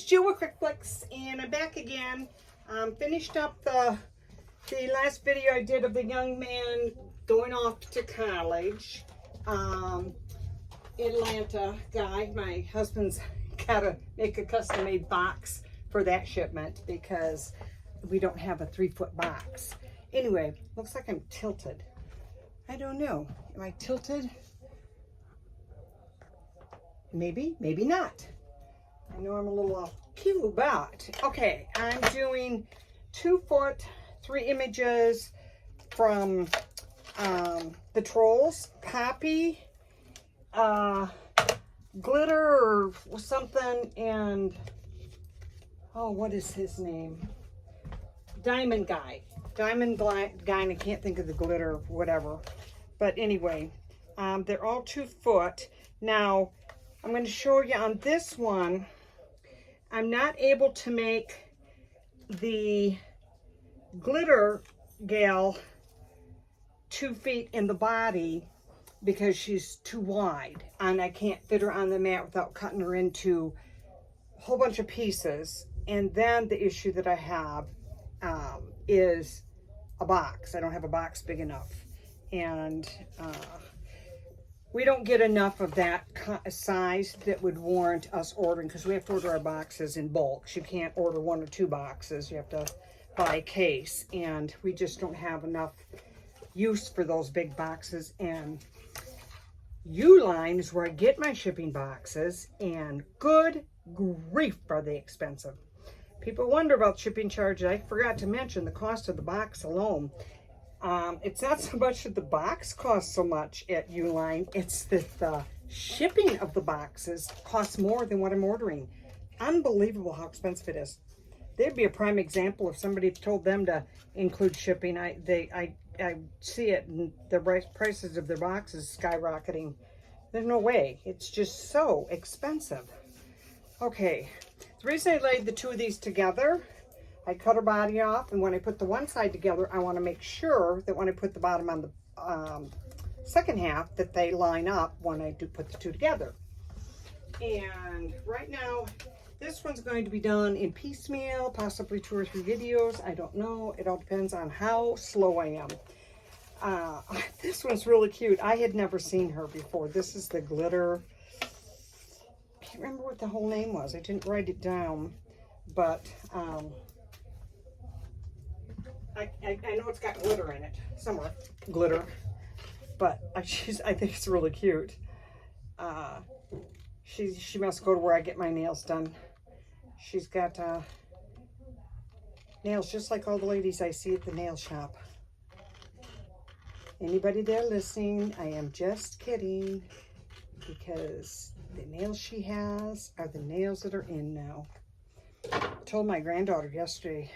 it's Jill with cricflix, and I'm back again. Finished up the last video I did of the young man going off to college. Atlanta guy. My husband's got to make a custom-made box for that shipment because we don't have a 3-foot box. Anyway, looks like I'm tilted. I don't know. Am I tilted? Maybe, maybe not. I know I'm a little off cue, but okay, I'm doing 2-foot, 3 images from the Trolls, Poppy, Glitter or something, and oh, what is his name? Diamond Guy, and I can't think of the glitter, whatever. But anyway, they're all 2-foot. Now, I'm going to show you on this one, I'm not able to make the glitter gal 2 feet in the body because she's too wide, and I can't fit her on the mat without cutting her into a whole bunch of pieces. And then the issue that I have is a box. I don't have a box big enough, and we don't get enough of that size that would warrant us ordering, because we have to order our boxes in bulk. You can't order 1 or 2 boxes. You have to buy a case, and we just don't have enough use for those big boxes. And Uline is where I get my shipping boxes, and good grief, are they expensive. People wonder about shipping charges. I forgot to mention the cost of the box alone. It's not so much that the box costs so much at Uline, it's that the shipping of the boxes costs more than what I'm ordering. Unbelievable how expensive it is. They'd be a prime example if somebody told them to include shipping. I see it, and the prices of their boxes skyrocketing. There's no way. It's just so expensive. Okay, the reason I laid the 2 of these together, I cut her body off, and when I put the one side together, I want to make sure that when I put the bottom on the second half, that they line up when I do put the 2 together. And right now, this one's going to be done in piecemeal, possibly 2 or 3 videos. I don't know. It all depends on how slow I am. This one's really cute. I had never seen her before. This is the glitter. I can't remember what the whole name was. I didn't write it down, but I know it's got glitter in it somewhere. Glitter. But I think it's really cute. She must go to where I get my nails done. She's got nails just like all the ladies I see at the nail shop. Anybody there listening, I am just kidding, because the nails she has are the nails that are in now. I told my granddaughter yesterday,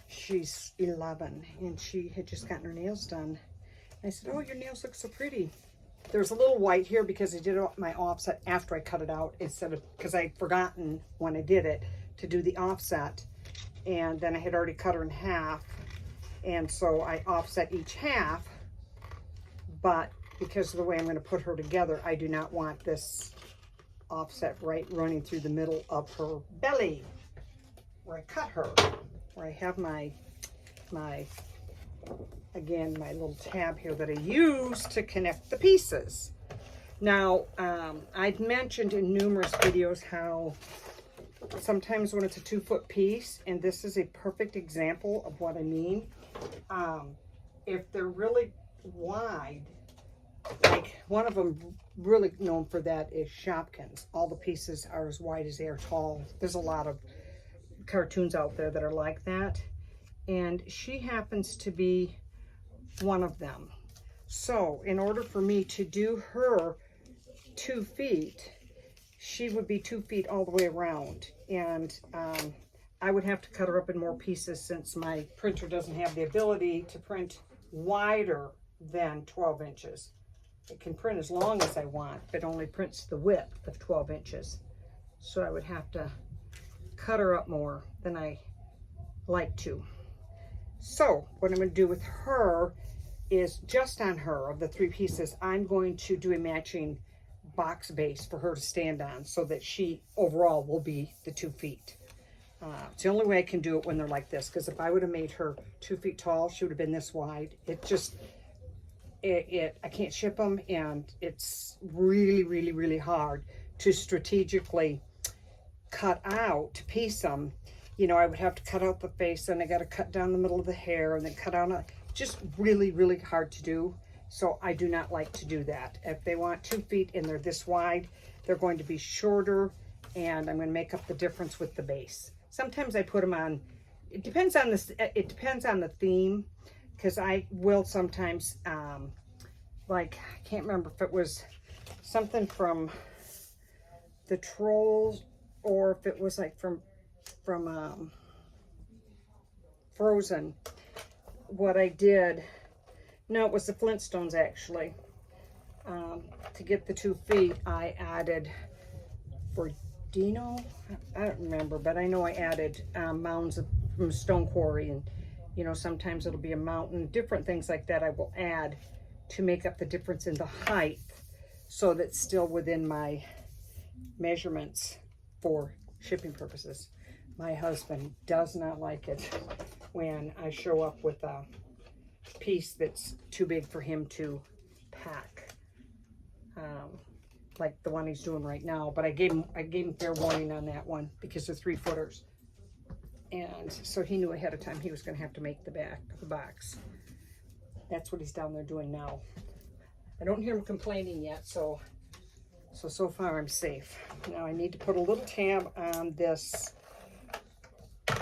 she's 11, and she had just gotten her nails done. I said, oh, your nails look so pretty. There's a little white here because I did my offset after I cut it out, instead of, because I'd forgotten when I did it to do the offset, and then I had already cut her in half, and so I offset each half. But because of the way I'm going to put her together, I do not want this offset right running through the middle of her belly where I cut her, where I have my little tab here that I use to connect the pieces. Now, I've mentioned in numerous videos how sometimes when it's a 2-foot piece, and this is a perfect example of what I mean, if they're really wide, like one of them really known for that is Shopkins. All the pieces are as wide as they are tall. There's a lot of cartoons out there that are like that, and she happens to be one of them. So in order for me to do her 2 feet, she would be 2 feet all the way around, and I would have to cut her up in more pieces since my printer doesn't have the ability to print wider than 12 inches. It can print as long as I want, but only prints the width of 12 inches. So I would have to cut her up more than I like to. So what I'm going to do with her is, just on her, of the 3 pieces, I'm going to do a matching box base for her to stand on so that she overall will be the 2 feet. It's the only way I can do it when they're like this, because if I would have made her 2 feet tall, she would have been this wide. It just, I can't ship them, and it's really, really, really hard to strategically cut out, to piece them. You know, I would have to cut out the face, and I got to cut down the middle of the hair, and then cut out, just really, really hard to do. So I do not like to do that. If they want 2 feet and they're this wide, they're going to be shorter, and I'm going to make up the difference with the base. Sometimes I put them on, it depends on the theme, because I will sometimes, like, I can't remember if it was something from the Trolls, or if it was like from Frozen. What I did, no, it was the Flintstones actually. To get the 2 feet, I added, for Dino, I don't remember, but I know I added mounds from Stone Quarry, and you know, sometimes it'll be a mountain, different things like that I will add to make up the difference in the height, so that's still within my measurements for shipping purposes. My husband does not like it when I show up with a piece that's too big for him to pack, like the one he's doing right now. But I gave him fair warning on that one, because they're 3-footers, and so he knew ahead of time he was going to have to make the back of the box. That's what he's down there doing now. I don't hear him complaining yet, so far I'm safe. Now I need to put a little tab on this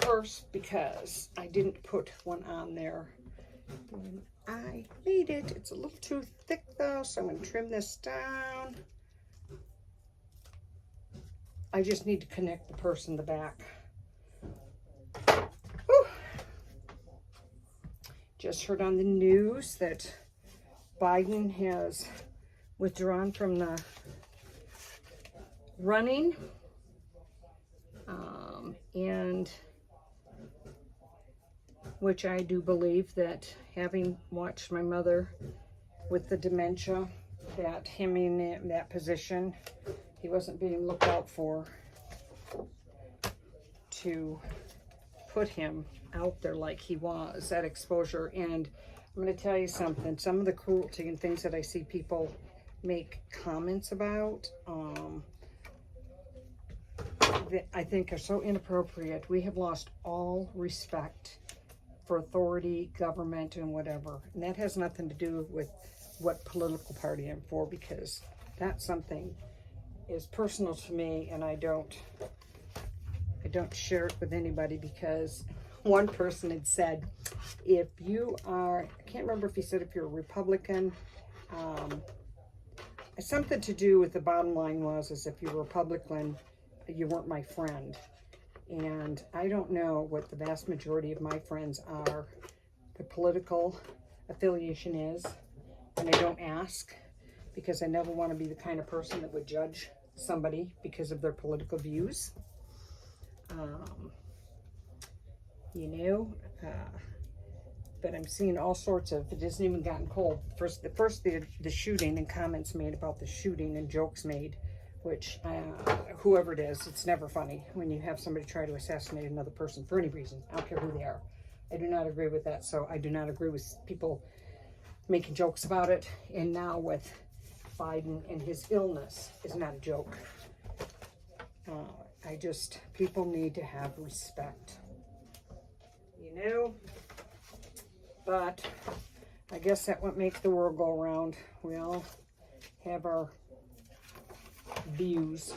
first, because I didn't put one on there when I made it. It's a little too thick though, so I'm going to trim this down. I just need to connect the purse in the back. Whew. Just heard on the news that Biden has withdrawn from the running, and which I do believe that, having watched my mother with the dementia, that him in that position, he wasn't being looked out for to put him out there like he was, that exposure. And I'm going to tell you something, some of the cruelty and things that I see people make comments about, that I think are so inappropriate. We have lost all respect for authority, government, and whatever. And that has nothing to do with what political party I'm for, because that's something is personal to me, and I don't share it with anybody. Because one person had said, if you are, I can't remember if he said if you're a Republican, something to do with, the bottom line was, is if you're a Republican, you weren't my friend. And I don't know what the vast majority of my friends are, the political affiliation is, and I don't ask, because I never want to be the kind of person that would judge somebody because of their political views. You know, but I'm seeing all sorts of, it hasn't even gotten cold. The shooting, and comments made about the shooting, and jokes made, which whoever it is, it's never funny when you have somebody try to assassinate another person for any reason. I don't care who they are. I do not agree with that. So I do not agree with people making jokes about it. And now with Biden and his illness is not a joke. People need to have respect, you know. But I guess that's what makes the world go around. We all have our views.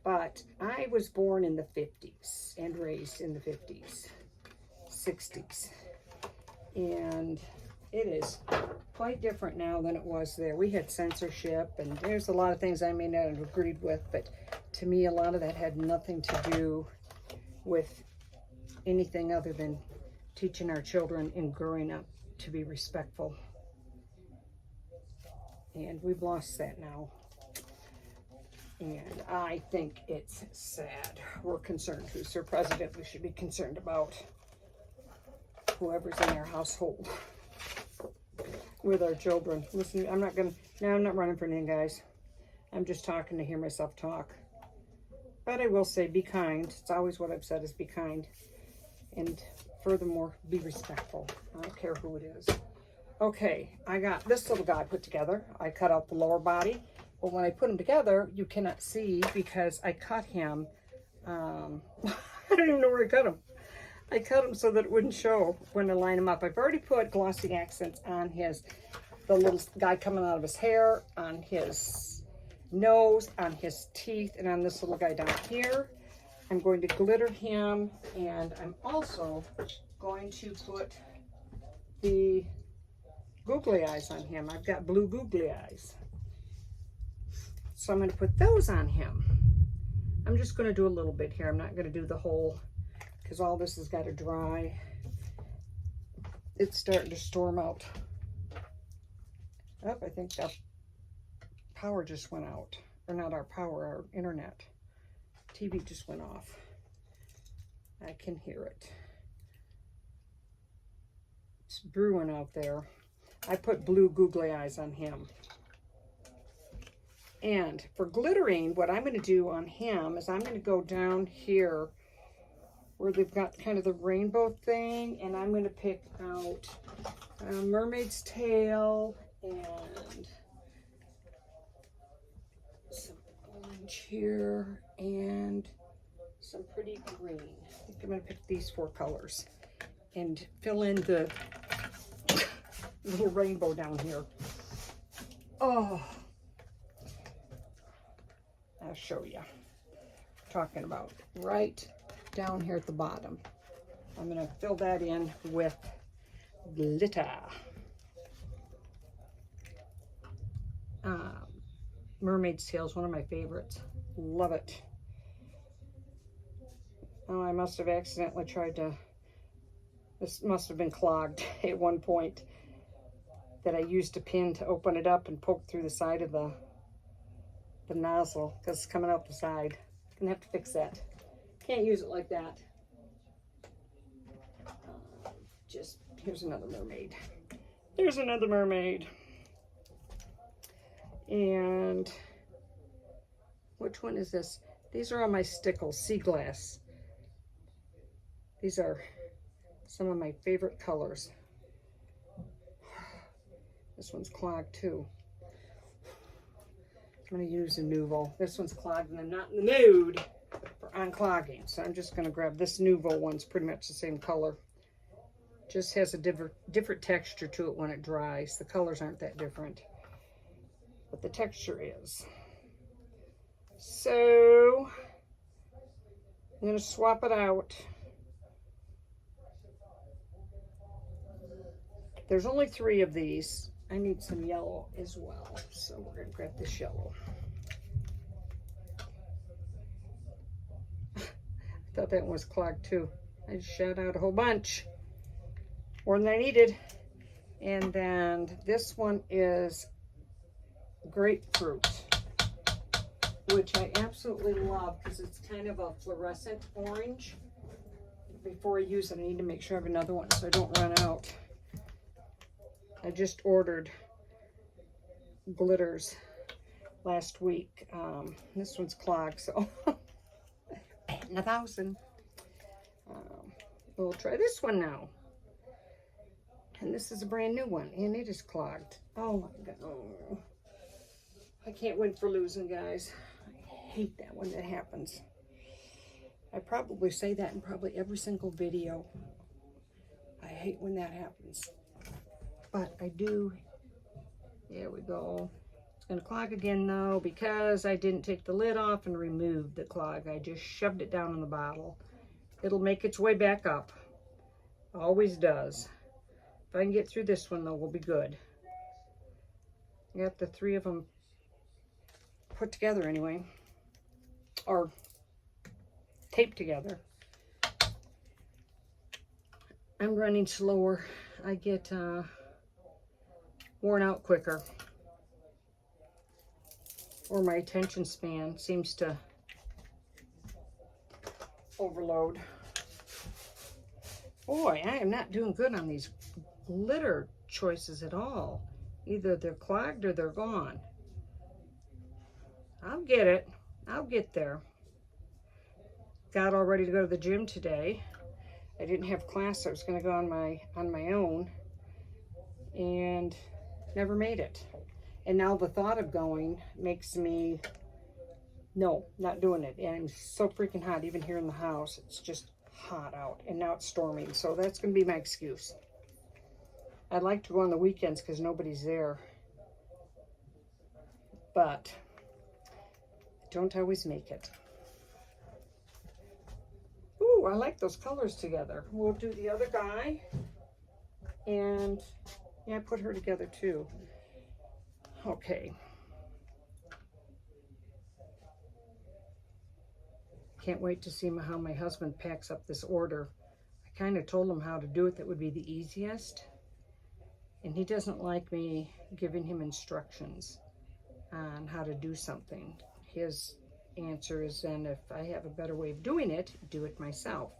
But I was born in the 50s and raised in the 50s, 60s. And it is quite different now than it was there. We had censorship, and there's a lot of things I may not have agreed with, but to me, a lot of that had nothing to do with anything other than teaching our children and growing up to be respectful. And we've lost that now. And I think it's sad. We're concerned who's their president. We should be concerned about whoever's in our household. with our children. Listen, I'm not running for anything, guys. I'm just talking to hear myself talk. But I will say, be kind. It's always what I've said is be kind. And furthermore, be respectful. I don't care who it is. Okay, I got this little guy put together. I cut out the lower body. But when I put him together, you cannot see because I cut him. I don't even know where I cut him. I cut him so that it wouldn't show when I line him up. I've already put glossy accents on the little guy coming out of his hair, on his nose, on his teeth, and on this little guy down here. I'm going to glitter him, and I'm also going to put the googly eyes on him. I've got blue googly eyes. So I'm going to put those on him. I'm just going to do a little bit here. I'm not going to do the whole, because all this has got to dry. It's starting to storm out. Oh, I think that power just went out. Or not our power, our internet. TV just went off. I can hear it. It's brewing out there. I put blue googly eyes on him. And for glittering, what I'm going to do on him is I'm going to go down here where they've got kind of the rainbow thing, and I'm going to pick out a mermaid's tail and some orange here and some pretty green. I think I'm going to pick these 4 colors and fill in the little rainbow down here. Oh, I'll show you. Talking about right down here at the bottom. I'm going to fill that in with glitter. Mermaid's tail is one of my favorites. Love it. Oh, I must have accidentally tried to, this must have been clogged at one point, that I used a pin to open it up and poke through the side of the nozzle because it's coming out the side. Gonna have to fix that. Can't use it like that. Just, here's another mermaid. There's another mermaid. And which one is this? These are all my stickles, sea glass. These are some of my favorite colors. This one's clogged too. I'm going to use a Nuvo. This one's clogged and I'm not in the mood for unclogging. So I'm just going to grab this Nuvo one's pretty much the same color. Just has a different texture to it when it dries. The colors aren't that different, but the texture is. So I'm going to swap it out. There's only 3 of these. I need some yellow as well, so we're going to grab this yellow. I thought that one was clogged too. I just shot out a whole bunch, more than I needed. And then this one is grapefruit, which I absolutely love because it's kind of a fluorescent orange. Before I use it, I need to make sure I have another one so I don't run out. I just ordered glitters last week. This one's clogged, so batting 1,000. We'll try this one now. And this is a brand new one, and it is clogged. Oh my God. Oh. I can't win for losing, guys. I hate that when that happens. I probably say that in probably every single video. I hate when that happens. But I do. There we go. It's going to clog again though because I didn't take the lid off and remove the clog. I just shoved it down in the bottle. It'll make its way back up. Always does. If I can get through this one though, we'll be good. I got the 3 of them put together anyway. Or taped together. I'm running slower. I get worn out quicker, or my attention span seems to overload. Boy, I am not doing good on these glitter choices at all. Either they're clogged or they're gone. I'll get it. I'll get there. Got all ready to go to the gym today. I didn't have class, so I was going to go on my own, and never made it. And now the thought of going makes me, no, not doing it. And I'm so freaking hot, even here in the house. It's just hot out, and now it's storming, so that's going to be my excuse. I'd like to go on the weekends because nobody's there, but I don't always make it. Ooh, I like those colors together. We'll do the other guy, and yeah, I put her together too. Okay. Can't wait to see how my husband packs up this order. I kind of told him how to do it that would be the easiest, and he doesn't like me giving him instructions on how to do something. His answer is then, if I have a better way of doing it, do it myself.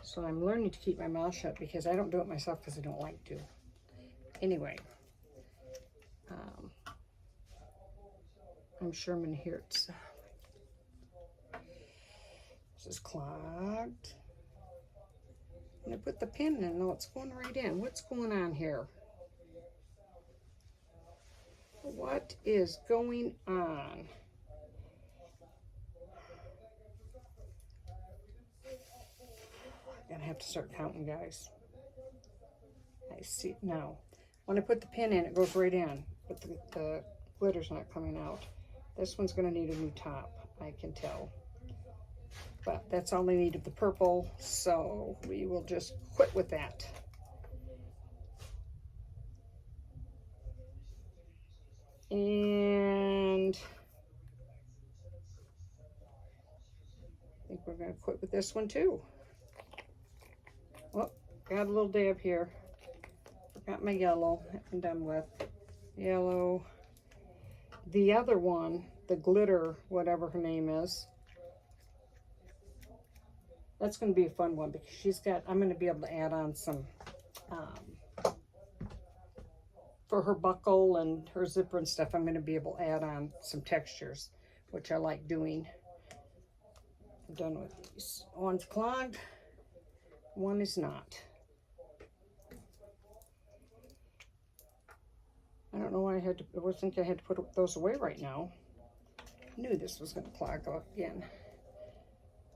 So I'm learning to keep my mouth shut because I don't do it myself because I don't like to. Anyway, I'm sure I'm going to hear it. This is clogged. And I put the pin in. No, it's going right in. What's going on here? What is going on? I'm gonna have to start counting, guys. I see now. When I put the pin in, it goes right in, but the glitter's not coming out. This one's gonna need a new top, I can tell. But that's all I need of the purple, so we will just quit with that. And I think we're gonna quit with this one too. Oh, got a little dab here. Forgot my yellow. I'm done with yellow. The other one, the glitter, whatever her name is, that's going to be a fun one because she's got, I'm going to be able to add on some, for her buckle and her zipper and stuff, I'm going to be able to add on some textures, which I like doing. I'm done with these. One's clogged, one is not. I don't know why I think I had to put those away right now. I knew this was going to clog up again.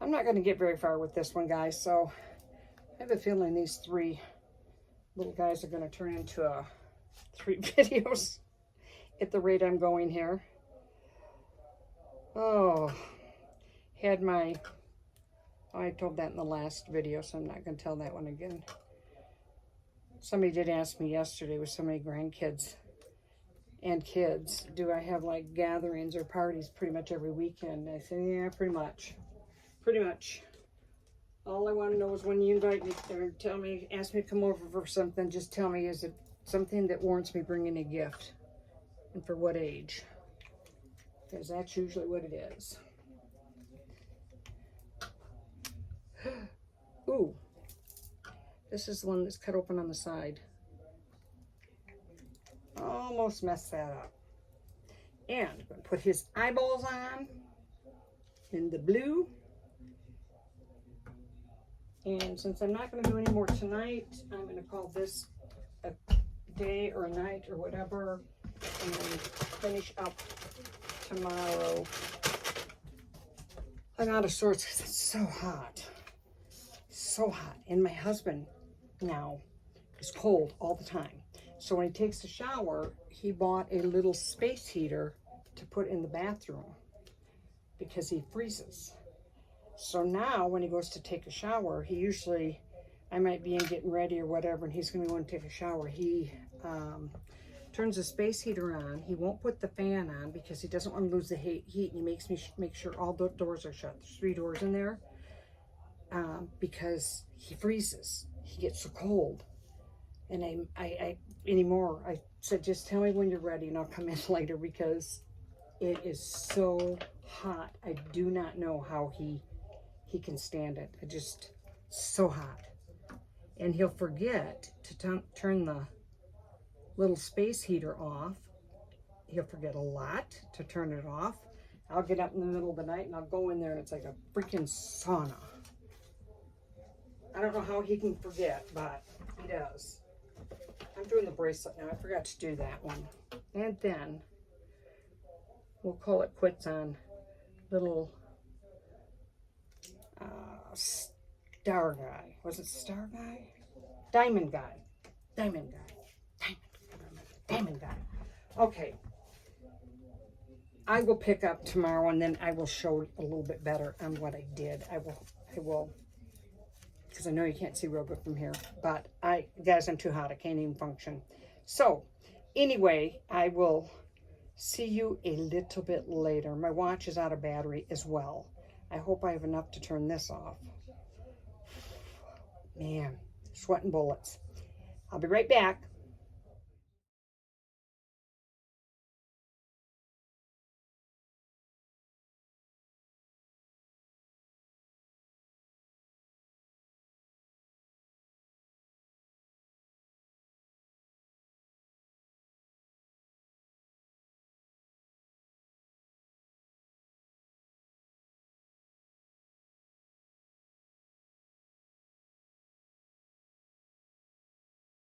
I'm not going to get very far with this one, guys, so I have a feeling these three little guys are going to turn into 3 videos at the rate I'm going here. Oh, I told that in the last video, so I'm not going to tell that one again. Somebody did ask me yesterday with so many grandkids and kids, do I have like gatherings or parties pretty much every weekend? I said, yeah, pretty much. Pretty much. All I want to know is when you invite me or ask me to come over for something, just tell me, is it something that warrants me bringing a gift? And for what age? Because that's usually what it is. Ooh. This is the one that's cut open on the side. Almost messed that up. And I'm going to put his eyeballs on in the blue. And since I'm not going to do any more tonight, I'm going to call this a day or a night or whatever, and finish up tomorrow. I'm out of sorts because it's so hot. So hot. And my husband now is cold all the time. So when he takes a shower, he bought a little space heater to put in the bathroom because he freezes. So now when he goes to take a shower, he usually, I might be in getting ready or whatever, and he's going to go and take a shower. He turns the space heater on. He won't put the fan on because he doesn't want to lose the heat, and he makes me make sure all the doors are shut. There's 3 doors in there because he freezes. He gets so cold. And I said, just tell me when you're ready and I'll come in later because it is so hot. I do not know how he can stand it. It just so hot. And he'll forget to turn the little space heater off. He'll forget a lot to turn it off. I'll get up in the middle of the night and I'll go in there and it's like a freaking sauna. I don't know how he can forget, but he does. I'm doing the bracelet now. I forgot to do that one. And then we'll call it quits on little star guy. Was it star guy? Diamond guy. Diamond guy. Diamond guy. Okay. I will pick up tomorrow and then I will show a little bit better on what I did. I will, because I know you can't see real good from here, but guys, I'm too hot. I can't even function. So anyway, I will see you a little bit later. My watch is out of battery as well. I hope I have enough to turn this off. Man, sweating bullets. I'll be right back.